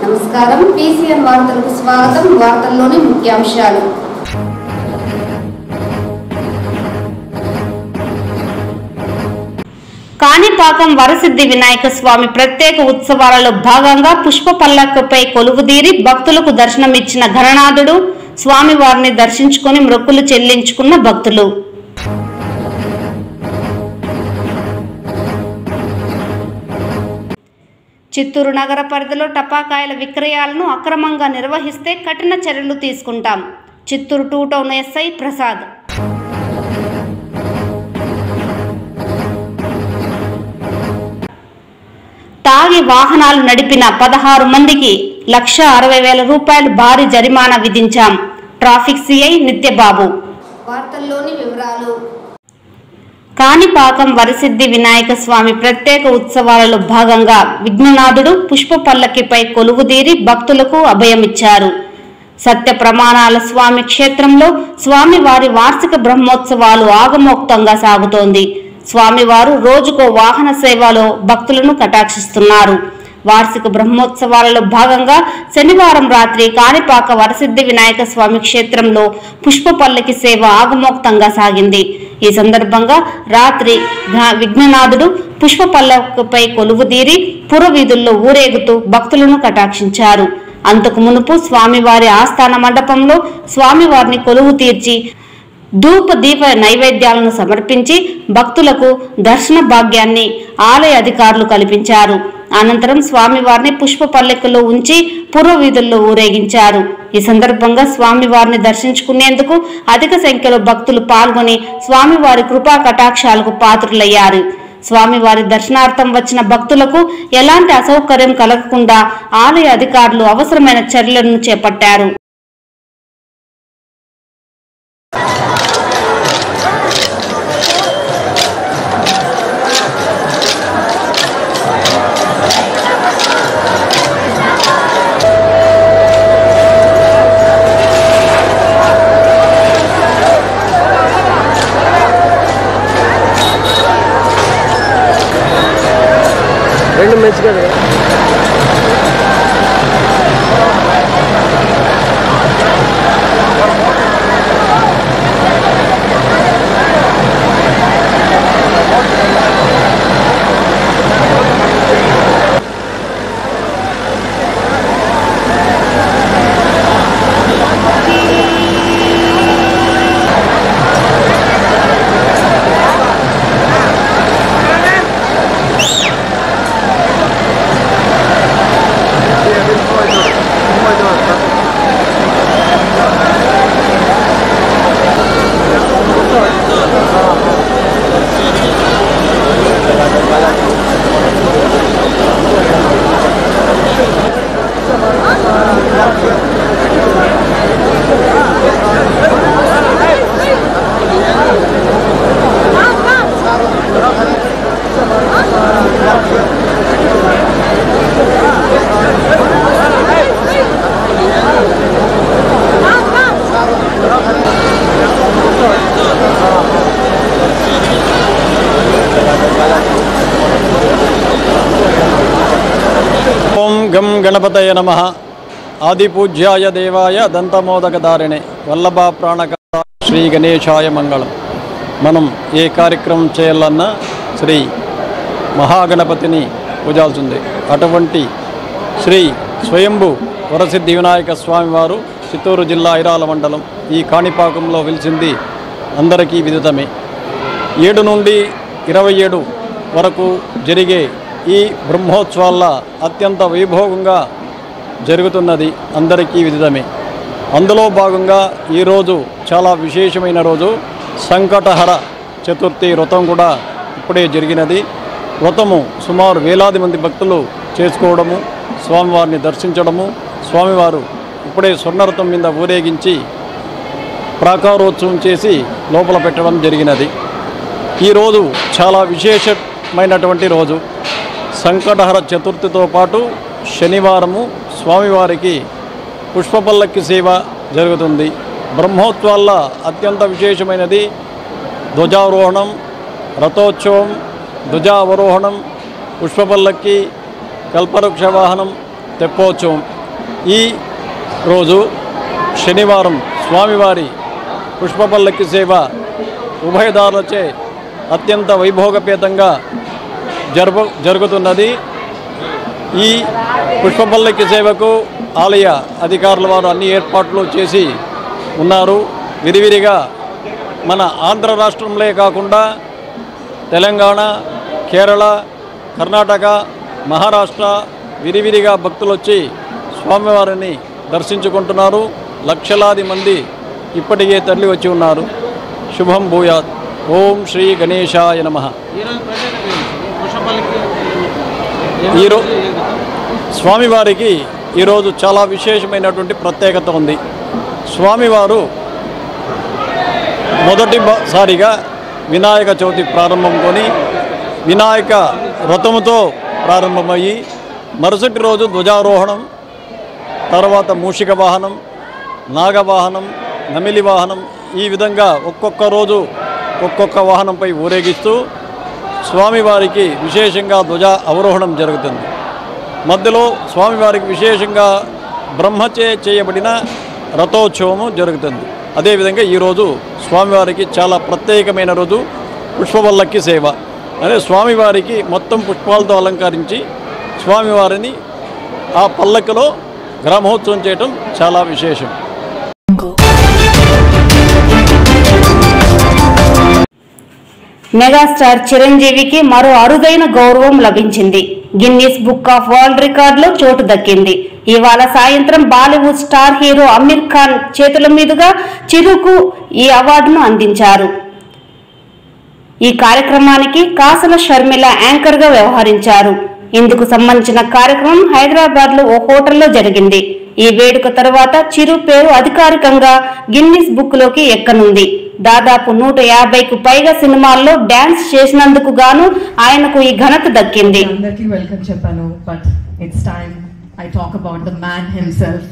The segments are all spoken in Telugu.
నమస్కారం పీసీఎన్ వార్తలకు స్వాగతం. వార్తల్లోని ముఖ్యాంశాలు. కాణిపాకం వరసిద్ధి వినాయక స్వామి ప్రత్యేక ఉత్సవాలలో భాగంగా పుష్ప పల్లకిపై కొలువుదీరి భక్తులకు దర్శనమిచ్చిన గణనాథుడు. స్వామివారిని దర్శించుకుని మొక్కులు చెల్లించుకున్న భక్తులు. చిత్తూరు నగర పరిధిలో టపాకాయల విక్రయాలను అక్రమంగా నిర్వహిస్తే కఠిన చర్యలు తీసుకుంటాం. Chittoor 2 town SI Prasad. తాగి వాహనాలు నడిపిన 16 మందికి ₹1,60,000 భారీ జరిమానా విధించాం. Traffic CI Nityababu. వార్తల్లోని వివరాలు. కాణిపాకం వరసిద్ధి వినాయక స్వామి ప్రత్యేక ఉత్సవాలలో భాగంగా విఘ్ననాథుడు పుష్ప పల్లకిపై కొలువుదీరి భక్తులకు అభయమిచ్చారు. సత్య ప్రమాణాల స్వామి క్షేత్రంలో స్వామివారి వార్షిక బ్రహ్మోత్సవాలు ఆగమోక్తంగా సాగుతోంది. స్వామివారు రోజుకో వాహన సేవలో భక్తులను కటాక్షిస్తున్నారు. వార్షిక బ్రహ్మోత్సవాలలో భాగంగా శనివారం రాత్రి కాణిపాక వరసిద్ధి వినాయక స్వామి క్షేత్రంలో పుష్ప పల్లకి సేవ ఆగమోక్తంగా సాగింది. ఈ సందర్భంగా రాత్రి విఘ్ననాథుడు పుష్ప పల్లకిపై కొలువుదీరి పురవీధుల్లో ఊరేగుతూ భక్తులను కటాక్షించారు. అంతకు మునుపు స్వామివారి ఆస్థాన మండపంలో స్వామివారిని కొలువు తీర్చి ధూప దీప నైవేద్యాలను సమర్పించి భక్తులకు దర్శన భాగ్యాన్ని ఆలయ అధికారులు కల్పించారు. అనంతరం స్వామివారిని పుష్ప పల్లకిలో ఉంచి పురవీధుల్లో ఊరేగించారు. ఈ సందర్భంగా స్వామివారిని దర్శించుకునేందుకు అధిక సంఖ్యలో భక్తులు పాల్గొని స్వామివారి కృపా కటాక్షాలకు పాత్రులయ్యారు. స్వామివారి దర్శనార్థం వచ్చిన భక్తులకు ఎలాంటి అసౌకర్యం కలగకుండా ఆలయ అధికారులు అవసరమైన చర్యలను చేపట్టారు. రెండు మంచిగా గం గణపతయ నమః. ఆదిపూజ్యాయ దేవాయ దంతమోదకదారిణే వల్లభ ప్రాణకార శ్రీ గణేశాయ మంగళం. మనం ఏ కార్యక్రమం చేయాలన్నా శ్రీ మహాగణపతిని పూజాల్సింది. అటువంటి శ్రీ స్వయంభు వరసిద్ధి వినాయక స్వామివారు చిత్తూరు జిల్లా ఐరాల మండలం ఈ కాణిపాకంలో వెలిసింది అందరికీ విదితమే. 7 నుండి 27 వరకు జరిగే ఈ బ్రహ్మోత్సవాల అత్యంత వైభోగంగా జరుగుతున్నది అందరికీ విదితమే. అందులో భాగంగా ఈరోజు చాలా విశేషమైన రోజు సంకటహర చతుర్థి వ్రతం కూడా ఇప్పుడే జరిగినది. వ్రతము సుమారు వేలాది మంది భక్తులు చేసుకోవడము, స్వామివారిని దర్శించడము, స్వామివారు ఇప్పుడే స్వర్ణరథం మీద ఊరేగించి ప్రాకారోత్సవం చేసి లోపల పెట్టడం జరిగినది. ఈరోజు చాలా విశేషమైనటువంటి రోజు. సంకటహర చతుర్థితో పాటు శనివారము స్వామివారికి పుష్పపల్లకి సేవ జరుగుతుంది. బ్రహ్మోత్సవాల్లో అత్యంత విశేషమైనది ధ్వజారోహణం, రథోత్సవం, ధ్వజావరోహణం, పుష్పపల్లకి, కల్పవృక్ష వాహనం, తెప్పోత్సవం ఈ రోజు శనివారం స్వామివారి పుష్పపల్లకి సేవ ఉభయదారులచే అత్యంత వైభోగపేతంగా జరుగుతున్నది. ఈ పుష్పపల్లకి సేవకు ఆలయ అధికారుల వారు అన్ని ఏర్పాట్లు చేసి ఉన్నారు. విరివిరిగా మన ఆంధ్ర రాష్ట్రంలో కాకుండా తెలంగాణ, కేరళ, కర్ణాటక, మహారాష్ట్ర విరివిరిగా భక్తులు వచ్చి స్వామివారిని దర్శించుకుంటున్నారు. లక్షలాది మంది ఇప్పటికే తరలి వచ్చి ఉన్నారు. శుభం భూయాత్. ఓం శ్రీ గణేశాయ నమః. ఈరోజు స్వామివారికి ఈరోజు చాలా విశేషమైనటువంటి ప్రత్యేకత ఉంది. స్వామివారు మొదటిసారిగా వినాయక చవితి ప్రారంభంకొని వినాయక వ్రతముతో ప్రారంభమయ్యి మరుసటి రోజు ధ్వజారోహణం, తర్వాత మూషిక వాహనం, నాగవాహనం, నమిలి వాహనం, ఈ విధంగా ఒక్కొక్క రోజు ఒక్కొక్క వాహనంపై ఊరేగిస్తూ స్వామివారికి విశేషంగా ధ్వజ అవరోహణం జరుగుతుంది. మధ్యలో స్వామివారికి విశేషంగా బ్రహ్మచే చేయబడిన రథోత్సవము జరుగుతుంది. అదేవిధంగా ఈరోజు స్వామివారికి చాలా ప్రత్యేకమైన రోజు పుష్పపల్లకి సేవ. అదే స్వామివారికి మొత్తం పుష్పాలతో అలంకరించి స్వామివారిని ఆ పల్లకిలో గ్రామోత్సవం చేయటం చాలా విశేషం. మెగాస్టార్ చిరంజీవికి మరో అరుదైన గౌరవం లభించింది. గిన్నీస్ బుక్ ఆఫ్ వరల్డ్ రికార్డులో చోటు దక్కింది. ఇవాళ సాయంత్రం బాలీవుడ్ స్టార్ హీరో అమీర్ ఖాన్ చేతుల మీదుగా చిరుకు ఈ అవార్డును అందించారు. ఈ కార్యక్రమానికి కాసల షర్మిల యాంకర్ గా వ్యవహరించారు. ఇందుకు సంబంధించిన కార్యక్రమం హైదరాబాద్ లో ఓ హోటల్లో జరిగింది. ఈ వేడుక తర్వాత చిరు పేరు అధికారికంగా గిన్నిస్ బుక్ లోకి ఎక్కనుంది. దాదాపు 150కు పైగా సినిమాల్లో డాన్స్ చేసినందుకు గాను ఆయనకు ఈ ఘనత దక్కింది. అందరికీ వెల్కమ్ చెప్పాను, but it's time I talk about the man himself,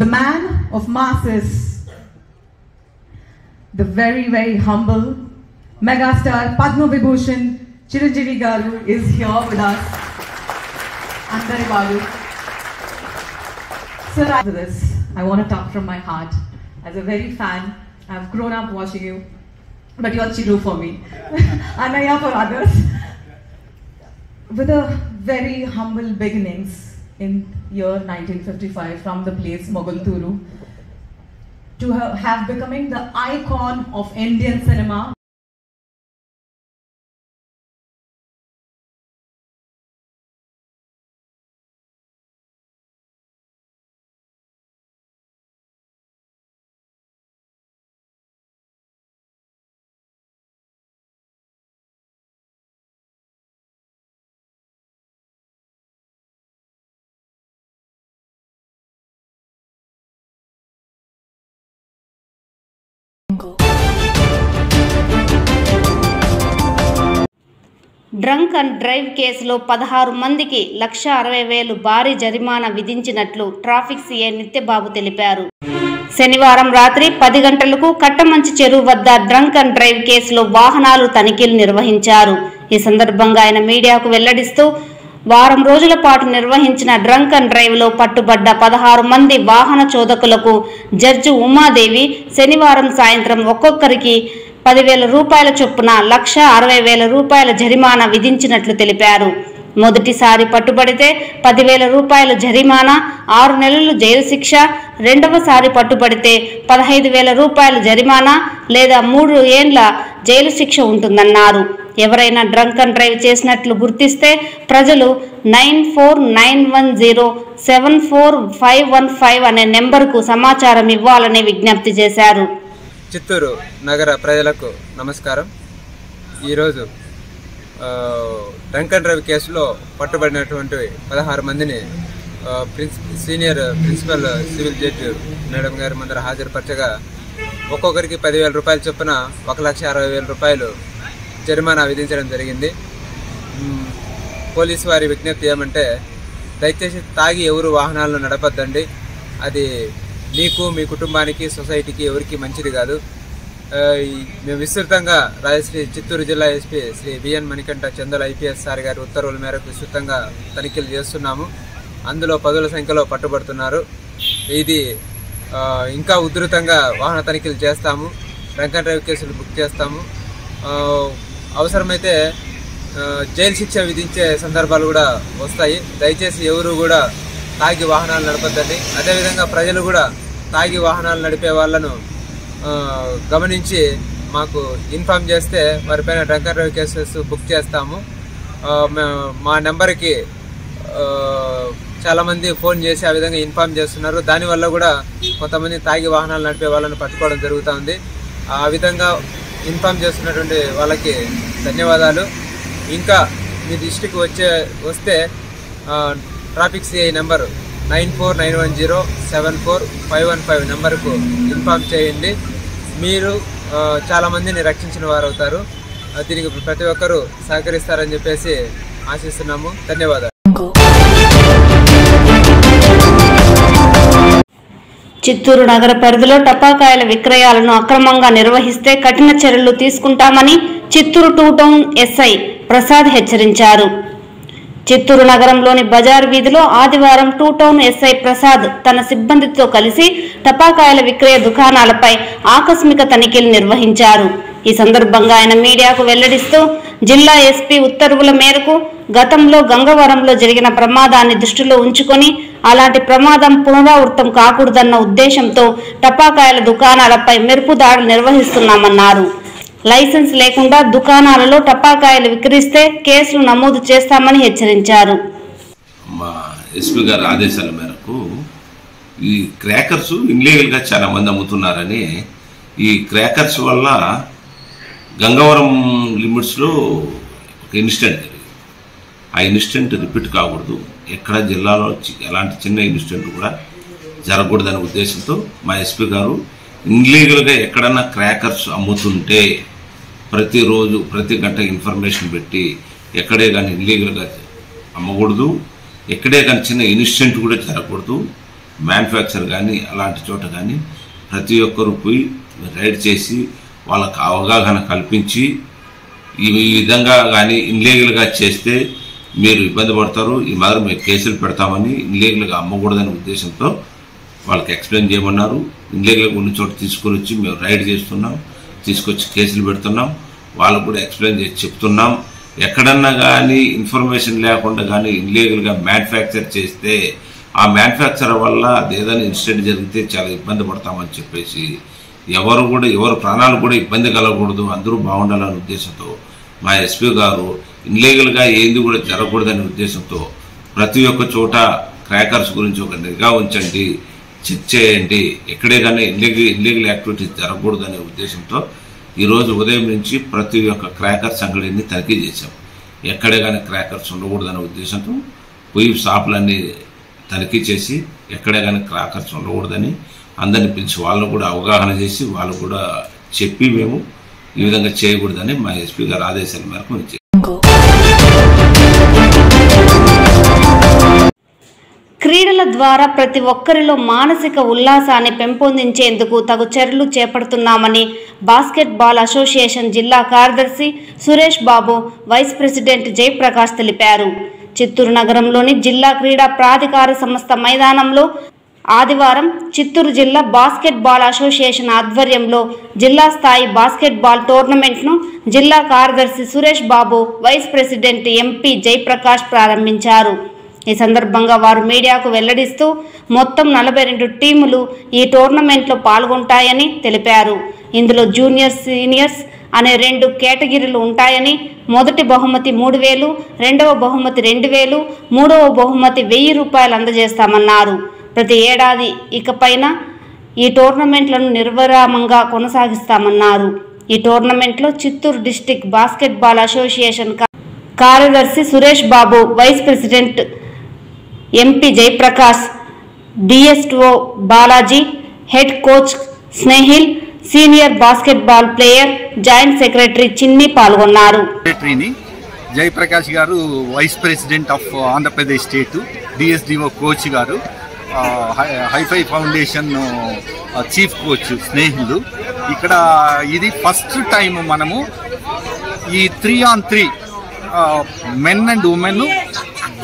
the man of masses, the very very humble megastar Padma Vibhushan Chiranjeevi గారు is here with us. అందరి వారు. Sir, after this, I want to talk from my heart. As a very fan, I've grown up watching you, but you're Chiru for me, Anaya for others. With a very humble beginnings in year 1955 from the place Mogulturu, to have becoming the icon of Indian cinema. Drunk and drive కేసులో 16 మందికి 1,60,000 భారీ జరిమానా విధించినట్లు ట్రాఫిక్ సీఐ నిత్యబాబు తెలిపారు. శనివారం రాత్రి 10 గంటలకు కట్టమంచి చెరువు వద్ద డ్రంక్ అండ్ డ్రైవ్ కేసులో వాహనాలు తనిఖీలు నిర్వహించారు. ఈ సందర్భంగా ఆయన మీడియాకు వెల్లడిస్తూ వారం రోజుల పాటు నిర్వహించిన డ్రంక్ అండ్ డ్రైవ్ లో పట్టుబడ్డ 16 మంది వాహన చోదకులకు జడ్జి ఉమాదేవి శనివారం సాయంత్రం ఒక్కొక్కరికి 10,000 రూపాయల చొప్పున 1,60,000 రూపాయల జరిమానా విధించినట్లు తెలిపారు. మొదటిసారి పట్టుబడితే 10,000 రూపాయల జరిమానా, 6 నెలలు జైలు శిక్ష, రెండవసారి పట్టుబడితే 15,000 రూపాయల జరిమానా లేదా 3 ఏండ్ల జైలు శిక్ష ఉంటుందన్నారు. ఎవరైనా డ్రంక్ అండ్ డ్రైవ్ చేసినట్లు గుర్తిస్తే ప్రజలు 9491074515 అనే నెంబర్కు సమాచారం ఇవ్వాలని విజ్ఞప్తి చేశారు. చిత్తూరు నగర ప్రజలకు నమస్కారం. ఈరోజు డ్రంక్ అండ్ డ్రైవ్ కేసులో పట్టుబడినటువంటి 16 మందిని senior principal civil judge madam గారి ముందర హాజరుపరచగా ఒక్కొక్కరికి 10,000 రూపాయల చొప్పున 1,60,000 రూపాయలు జరిమానా విధించడం జరిగింది. పోలీసు వారి విజ్ఞప్తి ఏమంటే దయచేసి తాగి ఎవరు వాహనాలను నడపద్దండి. అది మీకు, మీ కుటుంబానికి, సొసైటీకి ఎవరికి మంచిది కాదు. మేము విస్తృతంగా రాజశ్రీ చిత్తూరు జిల్లా SP Shri BN Manikantha Chandal IPS sir గారి ఉత్తర్వుల మేరకు విస్తృతంగా తనిఖీలు చేస్తున్నాము. అందులో పదుల సంఖ్యలో పట్టుబడుతున్నారు. ఇది ఇంకా ఉధృతంగా వాహన తనిఖీలు చేస్తాము, డ్రంక్ అండ్ డ్రైవ్ కేసులు బుక్ చేస్తాము. అవసరమైతే జైలు శిక్ష విధించే సందర్భాలు కూడా వస్తాయి. దయచేసి ఎవరు కూడా తాగి వాహనాలు నడపద్దండి. అదేవిధంగా ప్రజలు కూడా తాగి వాహనాలు నడిపే వాళ్ళను గమనించి మాకు ఇన్ఫామ్ చేస్తే వారిపైన drunk and drive cases book చేస్తాము. మా నెంబర్కి చాలామంది ఫోన్ చేసి ఆ విధంగా ఇన్ఫామ్ చేస్తున్నారు. దానివల్ల కూడా కొంతమంది తాగి వాహనాలు నడిపే వాళ్ళని పట్టుకోవడం జరుగుతుంది. ఆ విధంగా ఇన్ఫామ్ చేస్తున్నటువంటి వాళ్ళకి ధన్యవాదాలు. ఇంకా మీ దృష్టికి వస్తే ట్రాఫిక్ సిఐ నెంబరు 9491074515 నెంబర్కు ఇన్ఫామ్ చేయండి. మీరు చాలామందిని రక్షించిన వారు అవుతారు. దీనికి ప్రతి ఒక్కరూ సహకరిస్తారని చెప్పేసి ఆశిస్తున్నాము. ధన్యవాదాలు. చిత్తూరు నగర పరిధిలో టపాకాయల విక్రయాలను అక్రమంగా నిర్వహిస్తే కఠిన చర్యలు తీసుకుంటామని చిత్తూరు 2 టౌన్ ఎస్ఐ ప్రసాద్ హెచ్చరించారు. చిత్తూరు నగరంలోని బజార్ వీధిలో ఆదివారం 2 టౌన్ ఎస్ఐ ప్రసాద్ తన సిబ్బందితో కలిసి టపాకాయల విక్రయ దుకాణాలపై ఆకస్మిక తనిఖీలు నిర్వహించారు. ఈ సందర్భంగా ఆయన మీడియాకు వెల్లడిస్తూ జిల్లా ఎస్పీ ఉత్తర్వుల మేరకు గతంలో గంగవరంలో జరిగిన ప్రమాదాన్ని దృష్టిలో ఉంచుకొని అలాంటి ప్రమాదం పునరావృతం కాకూడదన్న ఉద్దేశంతో టపాకాయల దుకాణాలపై మెరుపు దాడులు నిర్వహిస్తున్నామన్నారు. లైసెన్స్ లేకుండా దుకాణాలలో టపాకాయలు విక్రయిస్తే కేసులు నమోదు చేస్తామని హెచ్చరించారు. మా ఎస్పీ గారి ఆదేశాల మేరకు ఈ క్రాకర్స్ ఇన్లీగల్గా చాలా మంది అమ్ముతున్నారని, ఈ క్రాకర్స్ వల్ల గంగవరం లిమిట్స్లో ఒక ఇన్సిడెంట్ జరిగింది. ఆ ఇన్సిడెంట్ రిపీట్ కాకూడదు, ఎక్కడ జిల్లాలో ఎలాంటి చిన్న ఇన్సిడెంట్ కూడా జరగకూడదనే ఉద్దేశంతో మా ఎస్పీ గారు ఇన్లీగల్గా ఎక్కడన్నా క్రాకర్స్ అమ్ముతుంటే ప్రతిరోజు ప్రతి గంట ఇన్ఫర్మేషన్ పెట్టి ఎక్కడే కానీ ఇన్లీగల్గా అమ్మకూడదు, ఎక్కడే కానీ చిన్న ఇన్సిడెంట్ కూడా జరగకూడదు, మ్యానుఫ్యాక్చర్ కానీ అలాంటి చోట కానీ ప్రతి ఒక్కరు పోయి రైడ్ చేసి వాళ్ళకు అవగాహన కల్పించి ఈ విధంగా కానీ ఇన్లీగల్గా చేస్తే మీరు ఇబ్బంది పడతారు, ఈ మాదిరి మేము కేసులు పెడతామని, ఇన్లీగల్గా అమ్మకూడదనే ఉద్దేశంతో వాళ్ళకి ఎక్స్ప్లెయిన్ చేయమన్నారు. ఇన్లీగల్గా ఉన్న చోట తీసుకొని వచ్చి మేము రైడ్ చేస్తున్నాం, తీసుకొచ్చి కేసులు పెడుతున్నాం, వాళ్ళకు కూడా ఎక్స్ప్లెయిన్ చేసి చెప్తున్నాం. ఎక్కడన్నా కానీ ఇన్ఫర్మేషన్ లేకుండా కానీ ఇన్లీగల్గా మ్యానుఫ్యాక్చర్ చేస్తే ఆ మ్యానుఫ్యాక్చర్ వల్ల ఏదైనా ఇన్సిడెంట్ జరిగితే చాలా ఇబ్బంది పడతామని చెప్పేసి ఎవరు ప్రాణాలు కూడా ఇబ్బంది కలగకూడదు, అందరూ బాగుండాలనే ఉద్దేశంతో మా ఎస్పీ గారు ఇన్లీగల్గా ఏంది కూడా జరగకూడదనే ఉద్దేశంతో ప్రతి ఒక్క చోట క్రాకర్స్ గురించి ఒక నిఘా ఉంచండి, చెక్ చేయండి, ఎక్కడే కానీ ఇల్లీగల్ యాక్టివిటీస్ జరగకూడదనే ఉద్దేశంతో ఈరోజు ఉదయం నుంచి ప్రతి ఒక్క క్రాకర్స్ అంగడిని తనిఖీ చేశాం. ఎక్కడే కానీ క్రాకర్స్ ఉండకూడదనే ఉద్దేశంతో పోయి షాపులన్నీ తనిఖీ చేసి ఎక్కడే కానీ క్రాకర్స్ ఉండకూడదని అందరిని పిలిచి వాళ్ళు కూడా అవగాహన చేసి వాళ్ళు కూడా చెప్పి మేము ఈ విధంగా చేయకూడదని మా ఎస్పీ గారు ఆదేశాల మేరకు ఇచ్చారు. క్రీడల ద్వారా ప్రతి ఒక్కరిలో మానసిక ఉల్లాసాన్ని పెంపొందించేందుకు తగు చర్యలు చేపడుతున్నామని బాస్కెట్బాల్ అసోసియేషన్ జిల్లా కార్యదర్శి సురేష్ బాబు, వైస్ ప్రెసిడెంట్ జయప్రకాష్ తెలిపారు. చిత్తూరు నగరంలోని జిల్లా క్రీడా ప్రాధికార సంస్థ మైదానంలో ఆదివారం చిత్తూరు జిల్లా బాస్కెట్బాల్ అసోసియేషన్ ఆధ్వర్యంలో జిల్లా స్థాయి బాస్కెట్బాల్ టోర్నమెంట్ను జిల్లా కార్యదర్శి Suresh Babu, vice president MP Jayaprakash ప్రారంభించారు. ఈ సందర్భంగా వారు మీడియాకు వెల్లడిస్తూ మొత్తం 42 టీములు ఈ టోర్నమెంట్లో పాల్గొంటాయని తెలిపారు. ఇందులో జూనియర్స్, సీనియర్స్ అనే 2 కేటగిరీలు ఉంటాయని, మొదటి బహుమతి 3000, రెండవ బహుమతి 2000, మూడవ బహుమతి 1000 రూపాయలు అందజేస్తామన్నారు. ప్రతి ఏడాది ఇకపైన ఈ టోర్నమెంట్లను నిర్విరామంగా కొనసాగిస్తామన్నారు. ఈ టోర్నమెంట్లో చిత్తూరు డిస్టిక్ బాస్కెట్బాల్ అసోసియేషన్ కార్యదర్శి Suresh Babu, vice president MP Jayaprakash, DSO Balaji, head coach Snehil, senior basketball player joint secretary Chinni పాల్గొన్నారు. జయప్రకాష్ గారు vice president of Andhra Pradesh state, DSDO coach గారు, హైఫై ఫౌండేషన్ చీఫ్ కోచ్ స్నేహితులు. ఇక్కడ ఇది ఫస్ట్ టైం మనము ఈ 3-on-3 men and women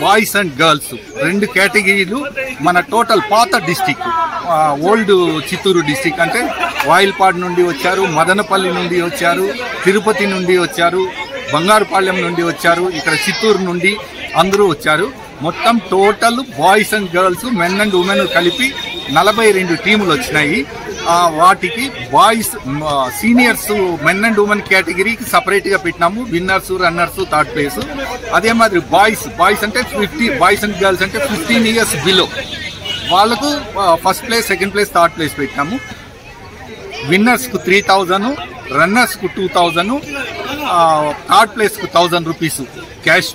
boys and girls 2 కేటగిరీలు. మన టోటల్ పాత డిస్టిక్, ఓల్డ్ చిత్తూరు డిస్టిక్ అంటే వాయిల్పాడు నుండి వచ్చారు, మదనపల్లి నుండి వచ్చారు, తిరుపతి నుండి వచ్చారు, బంగారుపాళ్యం నుండి వచ్చారు, ఇక్కడ చిత్తూరు నుండి అందరూ వచ్చారు. మొత్తం total boys and girls, men and women కలిపి 42 టీములు వచ్చినాయి. వాటికి boys seniors men and women కేటగిరీకి సపరేట్గా పెట్టినాము. Winners, runners, third place. అదే మాదిరి బాయ్స్ అంటే 50, బాయ్స్ అండ్ గర్ల్స్ అంటే 15 ఇయర్స్ బిలో వాళ్ళకు first place, second place, third place పెట్టినాము. విన్నర్స్కు 3000, రన్నర్స్కు 2000, థర్డ్ ప్లేస్కు 1000 రూపీస్ క్యాష్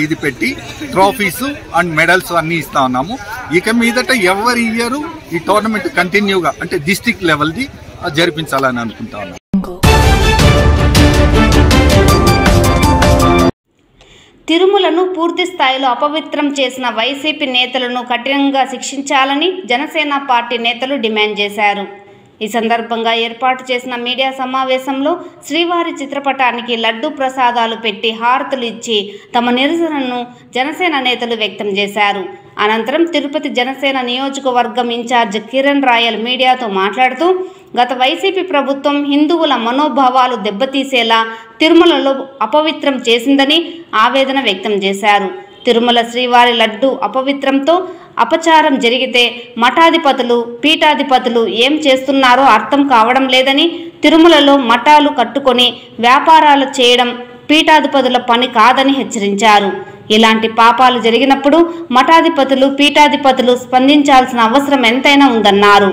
ఇది పెట్టి ట్రోఫీస్ అండ్ మెడల్స్ అన్నీ ఇస్తా ఉన్నాము. ఇక మీదట ఎవరి ఇయర్ ఈ టోర్నమెంట్ కంటిన్యూగా అంటే డిస్ట్రిక్ట్ లెవెల్ది జరిపించాలని అనుకుంటా ఉన్నాం. తిరుమలను పూర్తి స్థాయిలో అపవిత్రం చేసిన వైసీపీ నేతలను కఠినంగా శిక్షించాలని జనసేన పార్టీ నేతలు డిమాండ్ చేశారు. ఈ సందర్భంగా ఏర్పాటు చేసిన మీడియా సమావేశంలో శ్రీవారి చిత్రపటానికి లడ్డూ ప్రసాదాలు పెట్టి హారతులు ఇచ్చి తమ నిరసనను జనసేన నేతలు వ్యక్తం చేశారు. అనంతరం తిరుపతి జనసేన నియోజకవర్గం ఇన్ఛార్జ్ కిరణ్ రాయల్ మీడియాతో మాట్లాడుతూ గత వైసీపీ ప్రభుత్వం హిందువుల మనోభావాలు దెబ్బతీసేలా తిరుమలలో అపవిత్రం చేసిందని ఆవేదన వ్యక్తం చేశారు. తిరుమల శ్రీవారి లడ్డు అపవిత్రంతో అపచారం జరిగితే మఠాధిపతులు, పీఠాధిపతులు ఏం చేస్తున్నారో అర్థం కావడం లేదని, తిరుమలలో మఠాలు కట్టుకొని వ్యాపారాలు చేయడం పీఠాధిపతుల పని కాదని హెచ్చరించారు. ఇలాంటి పాపాలు జరిగినప్పుడు మఠాధిపతులు, పీఠాధిపతులు స్పందించాల్సిన అవసరం ఎంతైనా ఉందన్నారు.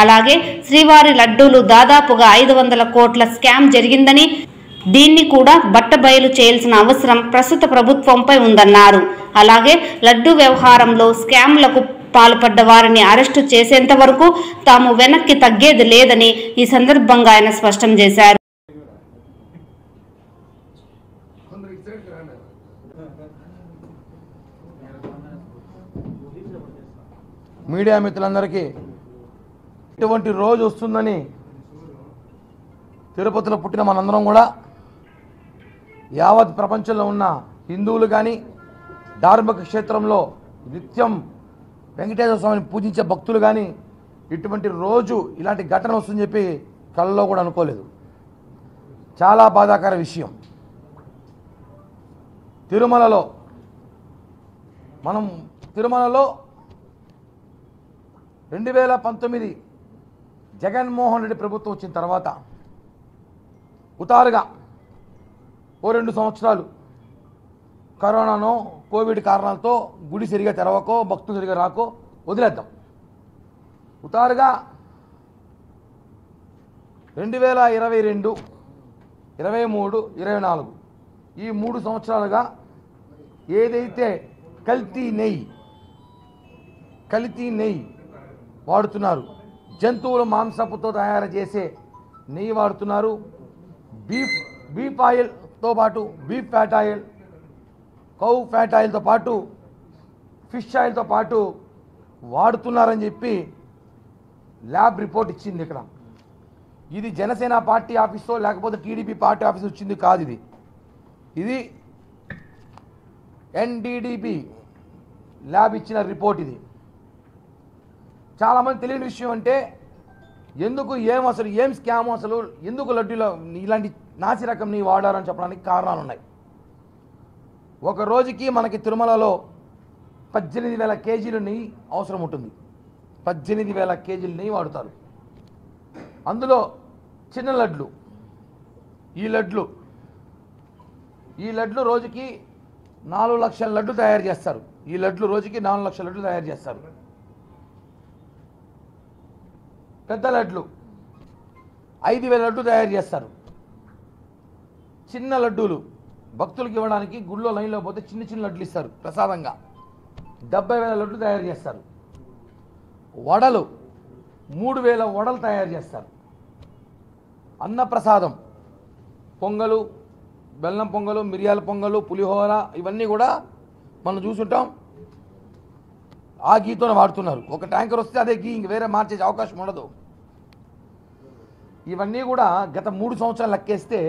అలాగే శ్రీవారి లడ్డూలు దాదాపుగా 500 కోట్ల స్కామ్ జరిగిందని, దీన్ని కూడా బట్టబయలు చేయాల్సిన అవసరం ప్రస్తుత ప్రభుత్వంపై ఉందన్నారు. అలాగే లడ్డూ వ్యవహారంలో స్కామ్లకు పాల్పడ్డ వారిని అరెస్టు చేసేంత వరకు తాము వెనక్కి తగ్గేది లేదని ఈ సందర్భంగా ఆయన స్పష్టం చేశారు. మీడియా మిత్రులందరికీ ఇటువంటి రోజు వస్తుందని తిరుపతిలో పుట్టిన మనందరం కూడా యావత్ ప్రపంచంలో ఉన్న హిందువులు కానీ ధార్మిక క్షేత్రంలో నిత్యం వెంకటేశ్వర స్వామిని పూజించే భక్తులు కానీ ఇటువంటి రోజు ఇలాంటి ఘటన వస్తుందని చెప్పి కళ్ళలో కూడా అనుకోలేదు. చాలా బాధాకర విషయం. తిరుమలలో 2019 జగన్మోహన్ రెడ్డి ప్రభుత్వం వచ్చిన తర్వాత ఉతారుగా 2 సంవత్సరాలు కరోనానో కోవిడ్ కారణాలతో గుడి సరిగా తెరవకో, భక్తులు సరిగా రాకో వదిలేద్దాం. ఉతారుగా 2022, 23, 24 ఈ 3 సంవత్సరాలుగా ఏదైతే కల్తీ నెయ్యి వాడుతున్నారు, జంతువుల మాంసపుతో తయారు చేసే నెయ్యి వాడుతున్నారు, బీఫ్ ఆయిల్తో పాటు beef fat oil, cow fat ఆయిల్తో పాటు ఫిష్ ఆయిల్తో పాటు వాడుతున్నారని చెప్పి ల్యాబ్ రిపోర్ట్ ఇచ్చింది. ఇక్కడ ఇది జనసేన పార్టీ ఆఫీస్తో లేకపోతే టీడీపీ పార్టీ ఆఫీస్ వచ్చింది కాదు. ఇది ఎన్డీడీబీ ల్యాబ్ ఇచ్చిన రిపోర్ట్. ఇది చాలామంది తెలియని విషయం. అంటే ఎందుకు ఏం స్కామ్ అసలు ఎందుకు లడ్డూలో ఇలాంటి నాసి రకం నీ వాడారని చెప్పడానికి కారణాలు ఉన్నాయి. ఒక రోజుకి మనకి తిరుమలలో 18,000 కేజీలు నెయ్యి అవసరం ఉంటుంది. 18,000 కేజీలు నెయ్యి వాడుతారు. అందులో చిన్న లడ్లు, ఈ లడ్లు రోజుకి 4 లక్షల లడ్డు తయారు చేస్తారు. ఈ లడ్లు రోజుకి 4 లక్షల లడ్లు తయారు చేస్తారు. పెద్ద లడ్లు 5,000 లడ్డు తయారు చేస్తారు. చిన్న లడ్డూలు భక్తులకు ఇవ్వడానికి గుళ్ళో లైన్లో పోతే చిన్న లడ్లు ఇస్తారు ప్రసాదంగా. 70,000 లడ్లు తయారు చేస్తారు. వడలు 3,000 వడలు తయారు చేస్తారు. అన్నప్రసాదం పొంగలు, బెల్లం పొంగలు, మిరియాల పొంగలు, పులిహోర ఇవన్నీ కూడా మనం చూసుంటాం. ఆ గీతోనే వాడుతున్నారు. ఒక ట్యాంకర్ వస్తే అదే గీ, ఇంక వేరే మార్చేసే అవకాశం ఉండదు. ఇవన్నీ కూడా గత 3 సంవత్సరాలు లెక్కేస్తే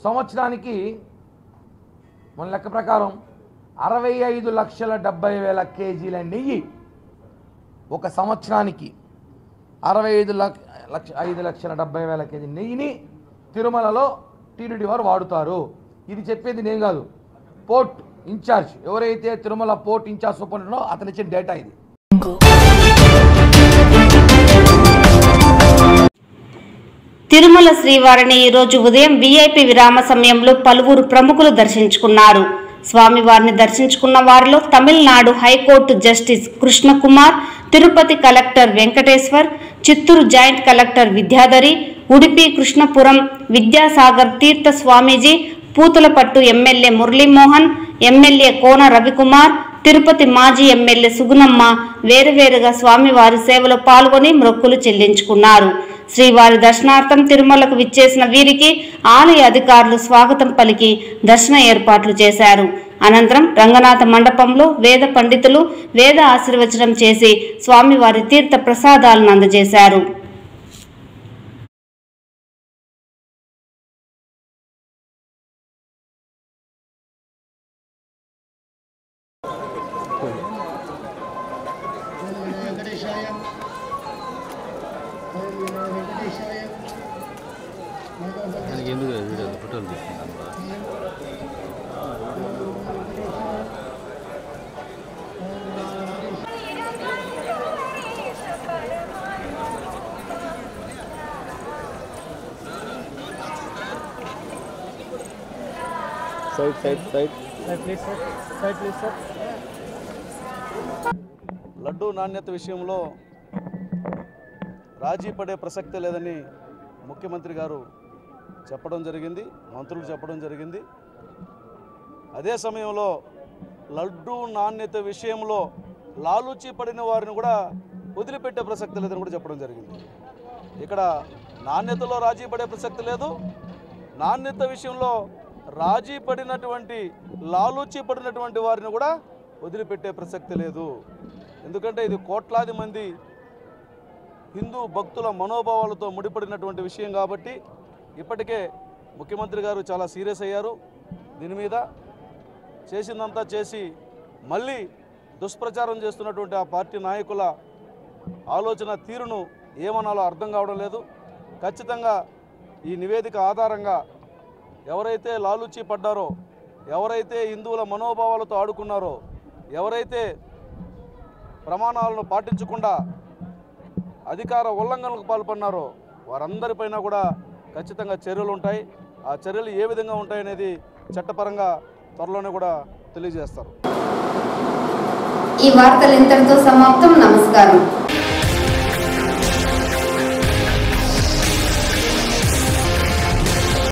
సంవత్సరానికి మన లెక్క ప్రకారం 65,70,000 కేజీల నెయ్యి ఒక సంవత్సరానికి 65,70,000 కేజీ నెయ్యిని తిరుమలలో టీటీడీ వారు వాడుతారు. ఇది చెప్పేది నేను కాదు, పోర్ట్ ఇన్ఛార్జ్ ఎవరైతే తిరుమల పోర్ట్ ఇన్ఛార్జ్ సూపరింటెండెంట్ అతను ఇచ్చిన డేటా ఇది. తిరుమల శ్రీవారిని ఈరోజు ఉదయం వీఐపీ విరామ సమయంలో పలువురు ప్రముఖులు దర్శించుకున్నారు. స్వామివారిని దర్శించుకున్న వారిలో Tamil Nadu high court justice Krishnakumar, Tirupati collector Venkateshwar, Chittoor joint collector Vidyadhari, Udupi Krishnapuram Vidyasagar Tirtha Swamiji, Puthalapattu MLA Muralimohan, MLA Kona Ravikumar, Tirupati మాజీ ఎమ్మెల్యే సుగుణమ్మ వేరువేరుగా స్వామివారి సేవలో పాల్గొని మొక్కులు చెల్లించుకున్నారు. శ్రీవారి దర్శనార్థం తిరుమలకు విచ్చేసిన వీరికి ఆలయ అధికారులు స్వాగతం పలికి దర్శన ఏర్పాట్లు చేశారు. అనంతరం రంగనాథ మండపంలో వేద పండితులు వేద ఆశీర్వచనం చేసి స్వామివారి తీర్థ ప్రసాదాలను అందజేశారు. లడ్డూ నాణ్యత విషయంలో రాజీ పడే ప్రసక్తే లేదని ముఖ్యమంత్రి గారు చెప్పడం జరిగింది, మంత్రులు చెప్పడం జరిగింది. అదే సమయంలో లడ్డూ నాణ్యత విషయంలో లాలూచీ పడిన వారిని కూడా వదిలిపెట్టే ప్రసక్తి లేదని కూడా చెప్పడం జరిగింది. ఇక్కడ నాణ్యతలో రాజీ పడే ప్రసక్తి లేదు, నాణ్యత విషయంలో రాజీ పడినటువంటి లాలూచీ పడినటువంటి వారిని కూడా వదిలిపెట్టే ప్రసక్తి లేదు. ఎందుకంటే ఇది కోట్లాది మంది హిందూ భక్తుల మనోభావాలతో ముడిపడినటువంటి విషయం కాబట్టి ఇప్పటికే ముఖ్యమంత్రి గారు చాలా సీరియస్ అయ్యారు. దీని మీద చేసిందంతా చేసి మళ్ళీ దుష్ప్రచారం చేస్తున్నటువంటి ఆ పార్టీ నాయకుల ఆలోచన తీరును ఏమనాలో అర్థం కావడం లేదు. ఖచ్చితంగా ఈ నివేదిక ఆధారంగా ఎవరైతే లాలూచీ పడ్డారో, ఎవరైతే హిందువుల మనోభావాలతో ఆడుకున్నారో, ఎవరైతే ప్రమాణాలను పాటించకుండా అధికార ఉల్లంఘనలకు పాల్పడినారో వారందరిపైన కూడా ఖచ్చితంగా చర్యలు ఉంటాయి. ఆ చర్యలు ఏ విధంగా ఉంటాయనేది చట్టపరంగా త్వరలోనే కూడా తెలియజేస్తారు. ఈ వార్తలు ఇంతటితో సమాప్తం. నమస్కారం.